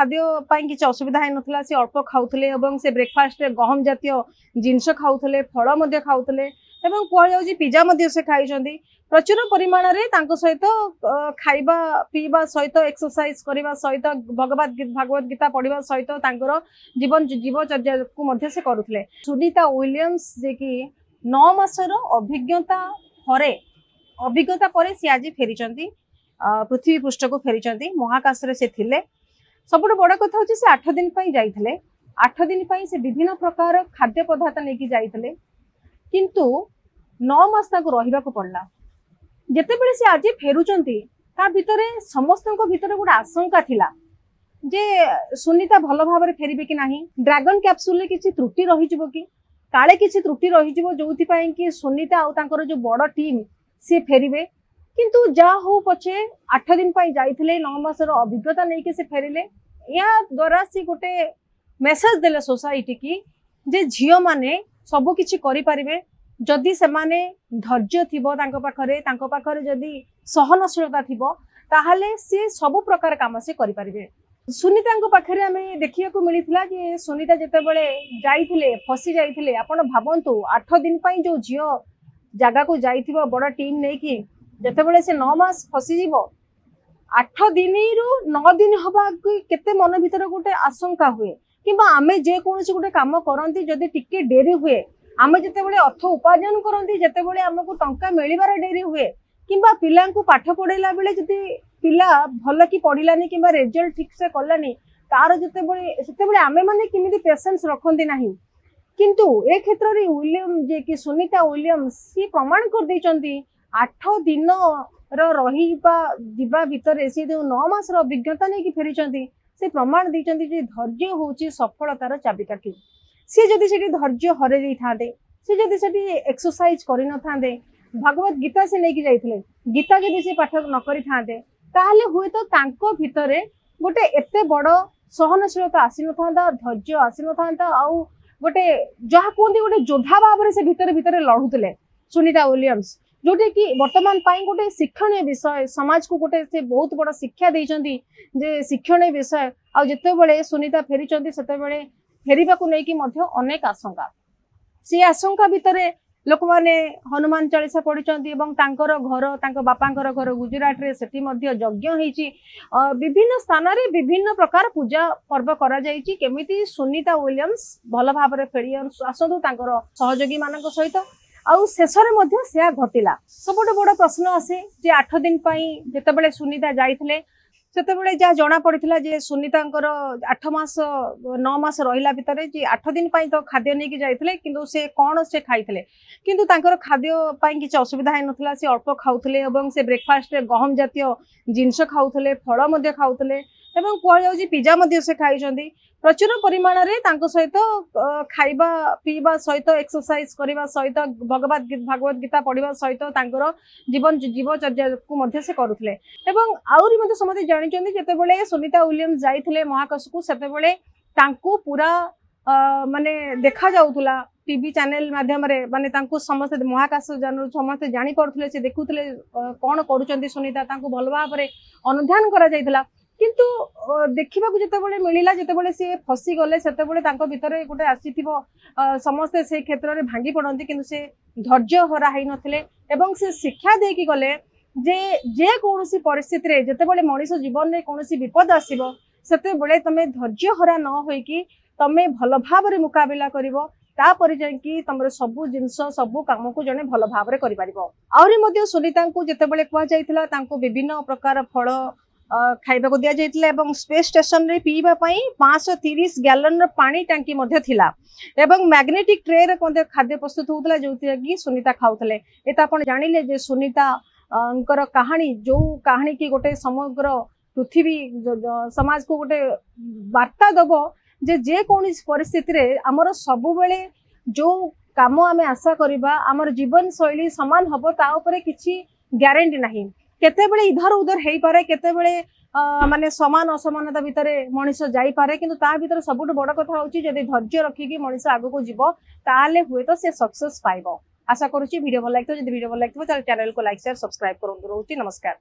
खाद्य पाई किसी असुविधा है नथला से अल्प खाउथले एवं से ब्रेकफास्ट रे गहम जातीय जिनस खाउथले फल मध्ये खाउथले एवं कुआ जाउची पिज्जा मध्ये से खाइछंदी प्रचुर परिमाण रे तांको सहित खाइबा पीबा सहित एक्सरसाइज करबा सहित भागवत गीता पढ़िबा सहित तांकर जीवन जीवचर्या को मध्ये से करूथले। सुनीता विलियम्स जे कि 9 मासर अभिज्ञता परे से आज फेरिचंती पृथ्वी पृष्ठ को फेरिचंती महाकाश रे से थिले। सबुठ बड़ कथा होची से 8 दिन पई जाइथिले 8 दिन पई से विभिन्न प्रकार खाद्य पदार्थ लेके जाइथिले किंतु 9 मास ताको रहिबा को पड़ला। जेतेबेले से आज फेरुचंती ता भितरे समस्तनको भितरे गोटे आशंका थिला जे सुनीता भल भाबरे फेरिबे कि नाही, ड्रैगन कैप्सूल ले किछि त्रुटि रहि जिवो कि काले किछि त्रुटि रहि जिवो जोथि पई कि सुनीता आ तांकर जो बड़ टीम से फेरिबे। किंतु जा हो पछे 8 दिन पई जाइथिले 9 मासर अभिज्ञता नै कि से फेरिले। या द्वारा से गोटे मेसेज देले सोसाइटी की जे झियो माने सब किछि करि परिबे जदि से माने धैर्य थिबो तांको पाखरे जदि सहनशीलता थिबो ताहाले से सब प्रकार काम से करि परिबे। सुनीता पाखरे हमें देखिया को मिलिथिला जे सुनीता जेतेबेले जाइथिले फसी जाइथिले आपण भाबंतु 8 दिन पई जो झियो जगह को जाइथिबो बड़ टीम नै कि जेतेबेले से 9 मास फसी जीवो 8 दिन रु 9 दिन हबा केते मन भीतर गोटे आशंका हुए किबा आमे जे कोनसी गोटे काम करंती जदि टिके डेरी हुए आमे जेतेबेले अर्थ उपार्जन करंती जेतेबेले हमकु टंका मिलिबार डेरी हुए किबा पिला को पाठ पढैला बेले जदि पिला भल की पढिलानी किबा रिजल्ट ठीक से कलानी तार जेतेबेले आमे माने किमिति पेशेंस रखंती नाही। किंतु ए क्षेत्र रे विलियम जे कि सुनीता विलियम्स सी प्रमाण कर दैचंती 8 दिन रहिबा दिबा भितर से जो 9 मास अभिज्ञता नहीं कि फेरिचंती से प्रमाण दैचंती जे धैर्य होची सफलतार चाबिकाठी। सी जदि सेठी धैर्य हरे दै थांदे सी जदि सेठी एक्सरसाइज करि न थांदे भागवत गीता से लेके जाइथिले गीता जदि से पाठ न करि थांदे ताहले हुए तो तांको भितरे गोटे एते बड़ सहनशीलता आसी न थांदा धैर्य आसी न थांदा आउ गोटे जहा कोंदी गोटे योद्धा भाव से भितर भितर लढुतले सुनीता विलियम्स जोटे कि वर्तमान पाई गोटे शिक्षणीय विषय समाज को गोटे से बहुत बड़ शिक्षा देइचंती जे शिक्षणीय विषय आ जेतेबेले सुनीता फेरिचंती सेतेबेले फेरिबा को नै कि मध्य अनेक आशंका से आशंका भितरे लोक माने हनुमान चालीसा पढ़िचंती एवं तांकर घर तांको बापांकर घर गुजरात रे सेठी मध्य यज्ञ हेची विभिन्न स्थान रे विभिन्न प्रकार पूजा पर्व करा जाईची केमिति सुनीता विलियम्स भल भाबरे फेरि आसंतु तांकर सहयोगी मानक सहित आउ शेषरे मध्य सेया घटिला। सबुठ बड़ प्रश्न आसे जे 8 दिन पई जेतेबेले सुनीता जाइथिले सेतेबेले जा जना पड़िथिला जे सुनीतांकर 8 मास 9 मास रहिला भितरे जे 8 दिन पई तो खाद्य नै कि जाइथिले किंतु से कोन से खाइथिले किंतु तांकर खाद्य पई किछि असुविधा है नथला से अल्प खाउथले एवं से ब्रेकफास्ट रे गहम जातीय जिनस खाउथले फल मध्ये खाउथले एवं कुआ जाउची पिज्जा मध्ये से खाइछंदी प्रचुर परिमाण रे तांको सहित खाइबा पीबा सहित एक्सरसाइज करबा सहित भागवत गीता पढ़िबा सहित तांकर जीवन जीवचर्या को मध्ये से करूथले। एवं आउरी मध्ये समते जानिचंदी जेतेबेले सुनीता विलियम्स जाइथिले महाकाश को सेतेबेले तांको पूरा माने देखा जाउथुला टीवी चैनल माध्यम रे माने तांको समस्त महाकाश जन समस्त जानि पड़थले से देखुथले कोन करूचंदी सुनीता तांको भल भाबरे अनुध्यान करा जाइथिला किंतु देखिबा को जेतेबेले मिलिला जेतेबेले से फसी गले सेतेबेले तांको भितरे गोटे आसीथिबो समस्त से क्षेत्र रे भांगी पड़ंती किंतु से धैर्य हरा है नथिले एवं से शिक्षा देकी गले जे कोनोसी परिस्थिति रे जेतेबेले मनुष्य जीवन रे कोनोसी विपद आसीबो सेतेबेले तमे धैर्य हरा न होई कि तमे भल भाबरे मुकाबिला करिवो तापर जाकी तमर सबु जिंस सबु काम को जने भल भाबरे करि परिबो। आउरी मध्ये सुनीता को जेतेबेले कुआ जाइथिला तांको विभिन्न प्रकार फल खाइबा को दिया जाइथिला एवं स्पेस स्टेशन रे पीबा पई 530 गैलन पानी टांकी मध्ये थिला एवं मैग्नेटिक ट्रे रे कोन खाद्य प्रस्तुत होतला जोति कि सुनीता खाउथले। एता आपण जानिले जे सुनीता अंकर कहानी जो कहानी की गोटे समग्र पृथ्वी समाज को गोटे वार्ता दबो जे कौन परिस्थिति रे आमर सबु बेले जो काम आमे आशा करिबा आमर जीवन शैली समान हबो ता ऊपर किछि ग्यारंटी नाही। केतेबेले इधर उधर हेई पारे केतेबेले माने समान असमानता भितरे मनुष्य जाई पारे किंतु ता भितर सबुठ बड़ कथा होची जदि धैर्य रखिकी मनुष्य आगो को जीवो ताले हुए तो से सक्सेस पाइबो। आशा करूची वीडियो भल लागतो जदि वीडियो भल लागतो चैनल को लाइक शेयर सब्सक्राइब करंतु। रहूची नमस्कार।